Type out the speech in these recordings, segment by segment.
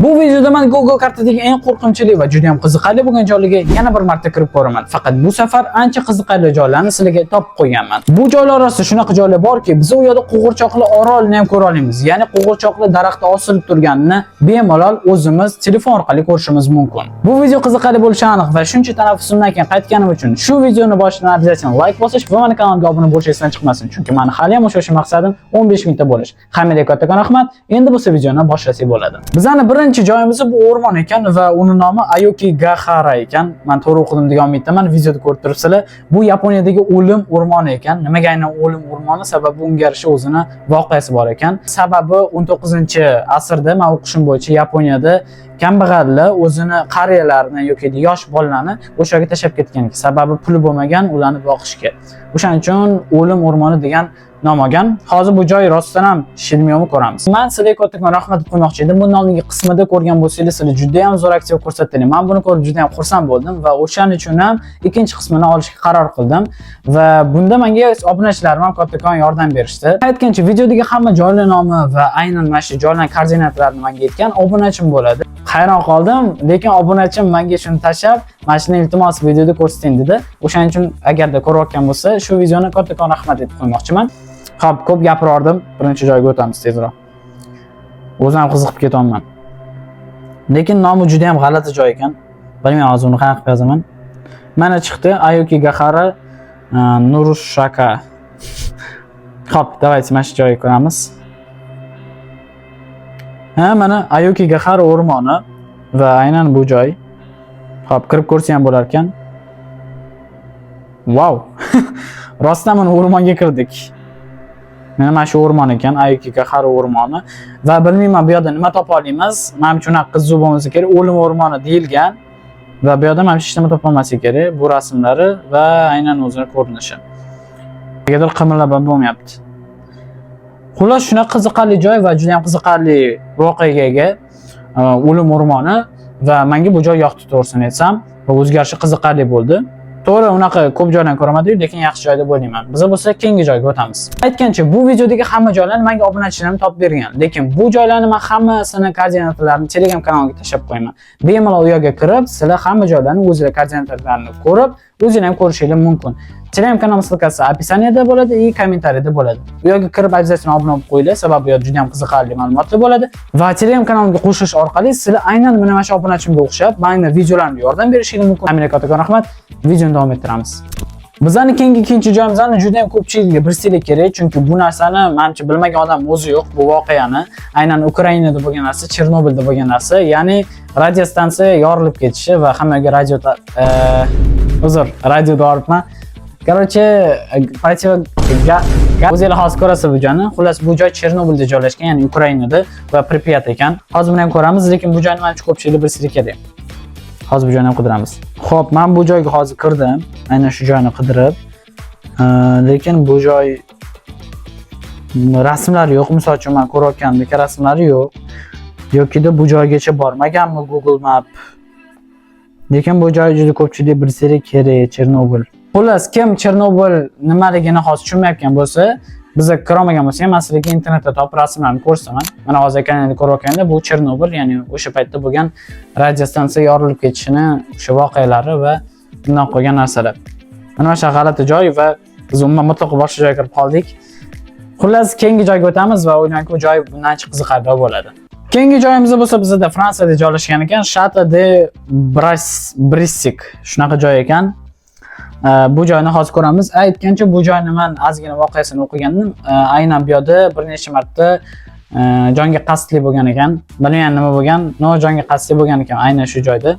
Bu videoda men Google kartadagi eng qo'rqinchli va juda ham qiziqarli bo'lgan joylarga yana bir marta kirib ko'raman. Faqat bu safar ancha qiziqarli joylarni sizlarga topib qo'yganman. Bu joylar orasida shunaqa joylar borki, biz u yerda qo'g'irchoqli orolni ham ko'ra olamiz. Ya'ni qo'g'irchoqli daraxtda osilib turganini bemalol o'zimiz telefon orqali ko'rishimiz mumkin. Bu video qiziqarli bo'lishi aniq va shuncha tanaffusimdan keyin qaytganim uchun shu videoni boshidan обязательно like bosish va meni kanalimga obuna bo'lish esdan chiqmasin. Chunki meni hali ham o'sha maqsadim 15 mingta bo'lish. Hammaga kattakon rahmat. Endi bu videoni boshlasak bo'ladi. Bizning birinchi joyimiz bu o'rmon ekan va uning nomi Aokigahara ekan. Men to'g'ri o'qidim degan umiddaman. Videoda ko'rib turibsizlar. Bu Yaponiyadagi o'lim o'rmoni ekan. Nimaga aynan o'lim o'rmoni? Sababi unga yarasha o'zini voqeasi bor ekan. Sababi 19-asrda men o'qishim bo'yicha Yaponiyada kambag'allar o'zini qariyalarni yoki yosh bolalarni o'sha yerga tashlab ketgan. Sababi puli bo'lmagan ularni boqishga. O'shaning uchun o'lim o'rmoni degan nom olgan. Hozir bu joy rostdan ham shilmiyomni ko'ramiz. Men sizlarga kattakon rahmat qo'ymoqchi edim. Bundan oldingi qismida ko'rgan bo'lsangiz, sizlar juda ham zo'r aksiya ko'rsatdingiz. Men buni ko'rib juda ham xursand bo'ldim va o'shaning uchun ham ikkinchi qismini olishga qaror qildim va bunda menga obunachilarim ham kattakon yordam berishdi. Aytgancha videodagi hamma joylar nomi va aynan mana shu joylar koordinatalarini menga aytgan obunachim bo'ladi. Hayron qoldim, lekin obunachim menga shuni tashab, mana shuni iltimos videoda ko'rsating dedi. O'shaning uchun agarda ko'rayotgan bo'lsa, shu videoni kattakon rahmat deb qo'ymoqchiman. Xo'p, ko'p gapirardim. Birinchi joyga o'tamiz tezroq. O'zim ham qiziqib ketyapman. Lekin nomi juda ham g'alati joy ekan. Bilmayman hozir uni qanaqa yozaman. Mana chiqdi Aokigahara Nurushaka. Xo'p, davaychi mana shu joyga ko'ramiz. Mana Aokigahara o'rmoni va aynan bu joy. Xo'p, kirib ko'rsa ham bo'lar ekan. Wow. Rostdan mana o'rmonga kirdik. Mana shu o'rmon ekan, Aokigahara o'rmoni va bilmayman bu yerda nima topa olamiz. Menimcha unaqa qiziq bo'lmasa kerak, o'lim o'rmoni deyilgan va bu yerda menimcha hech nima topa olmasa kerak. Bu rasmlari va aynan o'zining ko'rinishi. Negadir qimirlab bo'lmayapti. Xullas shunaqa qiziqarli joy va juda ham qiziqarli voqeaga ega o'lim o'rmoni va menga bu joy yoqdi to'g'risini aytsam va o'zgarishi qiziqarli bo'ldi. To'g'ri, unaqa ko'p joydan ko'ramadik, lekin yaxshi joyda bo'layman. Biz bo'lsa keyingi joyga o'tamiz. Aytgancha, bu videodagi hamma joylarni menga obunachilarim topib bergan, lekin bu joylarni men hammasini koordinatalarini Telegram kanalimga tashlab qo'yaman. Bemalol u yerga kirib, sizlar hamma joylarni o'zingizlar koordinatalarini ko'rib, o'zingizlar ham ko'rishingiz mumkin. Telegram kanalim ссылкасы описаниеda bo'ladi va kommentariyada bo'ladi. Bu yerga kirib обязательно obuna bo'lib qo'yinglar, sababi bu yerda juda ham qiziqarli ma'lumotlar bo'ladi va Telegram kanalimga qo'shish orqali sizlar aynan mana shu obunachimga o'xshab, menga videolarimga yordam berishingiz mumkin. Hammaga kattakon rahmat. Videoni davom ettiramiz. Bizning keyingi ikkinchi joyimizni juda ham ko'pchilikga bilsangiz kerak, chunki bu narsani menimcha bilmagan odam o'zi yo'q. Bu voqeani aynan Ukrainada bo'lgan narsa, Chernobylda bo'lgan narsa, ya'ni radiostansiya yorilib ketishi va hammaga radioda olibman. Короче, o'zingizlar hozir ko'rasiz bu joyni. Xullas bu joy Chernobylda joylashgan, ya'ni Ukrainada va Pripyat ekan. Hozir buni ham ko'ramiz, lekin bu joyni menimcha ko'pchilik bilsangiz kerak. Hozir bu joyni ham qidiramiz. Xo'p, men bu joyga hozir kirdim. Aynan shu joyni qidirib. Lekin bu joy rasmlari yo'q. Misol uchun men ko'rayotgandek rasmlari yo'q. Yo'kida bu joygacha bormaganmi Google Map. Lekin bu joy juda ko'pchilik bilsangiz kerak, Chernobyl. Xullas, kim Chernobyl nimaligini hozir tushunmayotgan bo'lsa, bizga kirolmagan bo'lsa ham, masalan, internetda topib rasmlarni ko'rsaman. Mana hozir ekranda ko'rayotganda bu Chernobyl, ya'ni o'sha paytda bo'lgan radiostansiya yorilib ketishini, o'sha voqealari va bundan qolgan narsalar. Mana o'sha g'alati joy va biz umuman mutlaqo boshqa joyga kirib qoldik. Xullas, keyingi joyga o'tamiz va o'ylaymanki, bu joy bundan chiqqiziqarli bo'ladi. Keyingi joyimiz bo'lsa bizda Fransiyada joylashgan ekan, Château de Brissik. Shunaqa joy ekan. Bu joyni hozir ko'ramiz. Aytgancha bu joyni men ozgina voqeasini o'qigandim. Aynan bu yerda bir necha marta jonga qasdli bo'lgan ekan. Bilmayman nima bo'lgan, jonga qasdli bo'lgan ekan aynan shu joyda.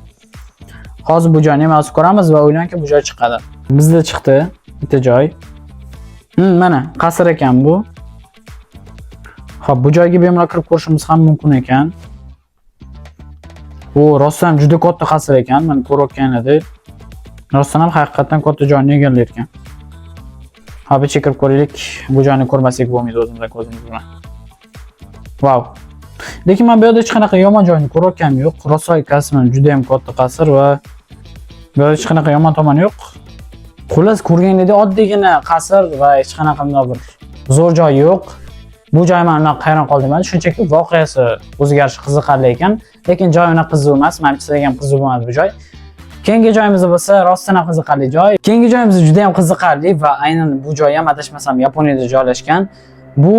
Hozir bu joyni ham hozir ko'ramiz va o'ylaymanki bu joy chiqadi. Bizda chiqdi bitta joy. Mana qasr ekan bu. Xo'p, bu joyga bemalol kirib ko'rishimiz ham mumkin ekan. Bu rostdan juda katta qasr ekan, men ko'rayotganimda. Rostdan ham haqiqatan katta joyni egallar ekan. Hop, chekib ko'raylik. Bu joyni ko'rmasak bo'lmaydi o'zimizga ko'zimiz bilan. Wow. Lekin men bu yerda hech qanaqa yomon joyni ko'rayotganim yo'q. Rosoykasman juda ham katta qasr va bu yerda hech qanaqa yomon tomoni yo'q. Xullas, ko'rganingizda oddiygina qasr va hech qanaqa bir zo'r joy yo'q. Bu joy men unaqa hayron qoldim. Shunchaki voqeasi o'zgarishi qiziqarli ekan, lekin joy unaqa qiziq emas. Men aytsak ham qiziq bo'lmadi bu joy. Keyingi joyimiz bo'lsa, rostdan ham qiziqarli joy. Keyingi joyimiz juda ham qiziqarli va aynan bu joy ham adashmasam Yaponiyada joylashgan. Bu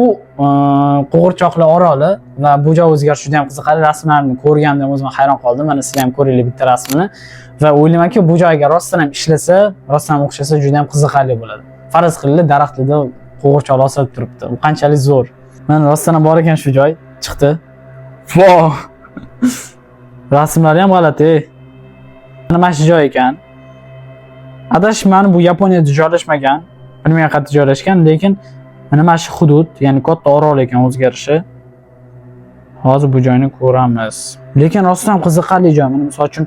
qo'g'irchoqli oroli va bu joy o'zgarishi juda ham qiziqarli. Rasmlarni ko'rganimda o'zim hayron qoldim. Mana sizlar ham ko'ringlar bitta rasmini va o'ylaymanki, bu joyga rostdan ham ishlasa, rostdan ham o'xshasa juda ham qiziqarli bo'ladi. Faraz qilaylik, daraxtida qo'g'irchoqlar osilib turibdi. Bu qanchalik zo'r. Mana rostdan ham bor ekan shu joy. Chiqdi. Voh! Rasmlari ham g'alati. Mana shu joy ekan. Adashman, bu Yaponiyada joylashmagan. Bilmagan qayerda joylashgan, lekin mana shu hudud, ya'ni katta orol ekan o'zgarishi. Hozir bu joyni ko'ramiz. Lekin rostdan ham qiziqarli joy. Mana misol uchun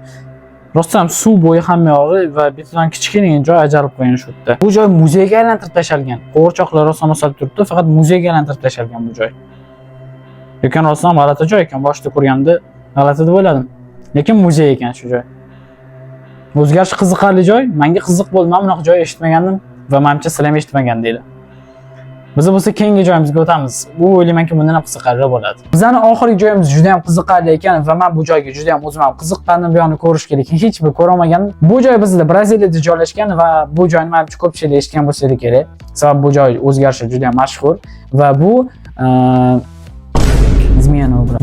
rostdan ham suv bo'yi hamma yog'i va bittadan kichkina joy ajarib qo'ygan shu yerda. Bu joy muzeyga aylantirib tashalgan. Qo'g'irchoqlar rostdan osilib turibdi, faqat muzeyga aylantirib tashalgan bu joy. Lekin rostdan ham g'alati joy ekan. Boshida ko'rganimda g'alati deb o'yladim. Lekin muzey ekan shu joy. O'zgarishi qiziqarli joy. Menga qiziq bo'ldi. Men bunaqa joy eshitmagandim va menimcha sizlar ham eshitmagan deydi. Biz bo'lsa keyingi joyimizga o'tamiz. Bu o'ylaymanki bundan ham qiziqarli bo'ladi. Bizning oxirgi joyimiz juda ham qiziqarli ekan va men bu joyga juda ham o'zim ham qiziqqandim, bu yoqni ko'rishga, lekin hech bir ko'ra olmagandim. Bu joy bizda Braziliyada joylashgan va bu joyni menimcha ko'pchilik eshitgan bo'lsa kerak. Sababi bu joy o'zgarishi juda ham mashhur va bu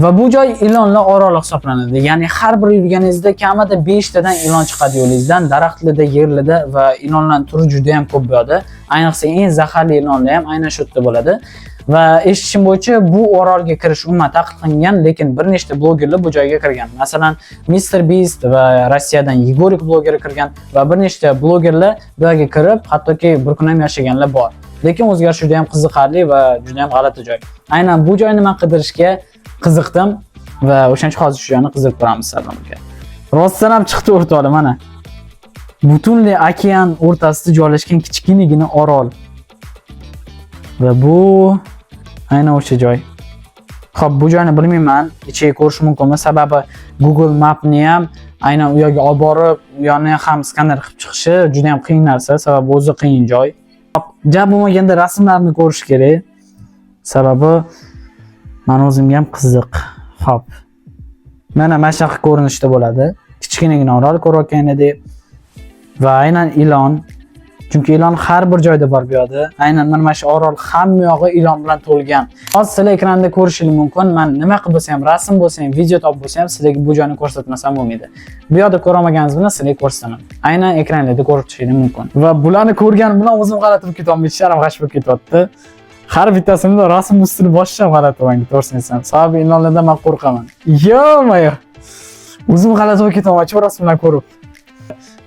va bu joy ilonlar oroli hisoblanadi. Ya'ni har bir yurganingizda kamida 5 tadan ilon chiqadi yo'lingizdan, daraxtlarda, yerlarda va ilonlarning turi juda ham ko'p bo'ladi. Ayniqsa eng zaharli ilonlar ham aynan shu yerda bo'ladi. Va eshitishim bo'yicha bu orolga kirish umuman taqiqlangan, lekin bir nechta blogerlar bu joyga kirgan. Masalan, Mr. Beast va Rossiyadan Yegorik blogeri kirgan va bir nechta blogerlar bu yerga kirib, hattoki bir kun ham yashaganlar bor. Lekin o'zgarishi juda ham qiziqarli va juda ham g'alati joy. Aynan bu joyni men qidirishga qiziqdim va o'shancha hozir shu joyni qidirib ko'ramiz sizlarga. Rostdan ham chiqdi o'rtoqlar mana. Butunlay okean o'rtasida joylashgan kichkinagina orol. Va bu aynan o'sha joy. Xo'p, bu joyni bilmayman, ichiga ko'rish mumkinmi? Sababi Google Map'ni ham aynan u yerga olib borib, u yerni ham skaner qilib chiqishi juda ham qiyin narsa, sababi o'zi qiyin joy. Jab bo'lmaganda rasmlarni ko'rish kerak. Sababi men o'zimga ham qiziq. Xo'p. Mana shunaqa ko'rinishda bo'ladi. Kichkinagina orol ko'rayotganidek va aynan ilon. Chunki ilon har bir joyda bor bu yerda. Aynan mana shu orol hamma yog'i ilon bilan to'lgan. Hozir sizlar ekranda ko'rishingiz mumkin. Men nima qilib bo'lsa ham, rasm bo'lsa ham, video topib bo'lsa ham sizlarga bu joyni ko'rsatmasam bo'lmaydi. Bu yerda ko'ra olmaganingiz bilan sizlarga ko'rsataman. Aynan ekranlarda ko'rib chiqishingiz mumkin. Va bularni ko'rganim bilan o'zim g'alati bo'lib ketolmayman, sharam g'ash bo'lib ketyapti. Har bittasida rasm ustini boshqa g'alati menga to'g'risini aytsam. Sababi ilonlardan men qo'rqaman. Yo-moyo. O'zim g'alati bo'lib ketaman, shu rasmlarni ko'rib.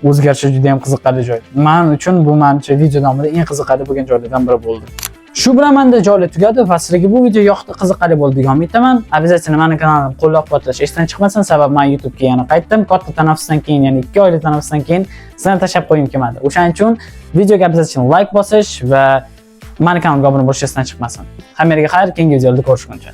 O'zgarishi juda ham qiziqarli joy. Men uchun bu menimcha video davomida eng qiziqarli bo'lgan joylardan biri bo'ldi. Shu bilan menda joylar tugadi va sizlarga bu video yoqdi, qiziqarli bo'ldi degan umiddaman. Обязательно meni kanalimni qo'llab-quvvatlash esdan chiqmasin, sababi men YouTube'ga yana qaytdim. Katta tanaffusdan keyin, ya'ni 2 oylik tanaffusdan keyin sizlarni tashlab qo'yim kelmadi. O'shaning uchun videoga обязательно like bosish va meni kanalimga obuna bo'lish esdan chiqmasin. Hammaga xayr, keyingi videolarda ko'rishguncha.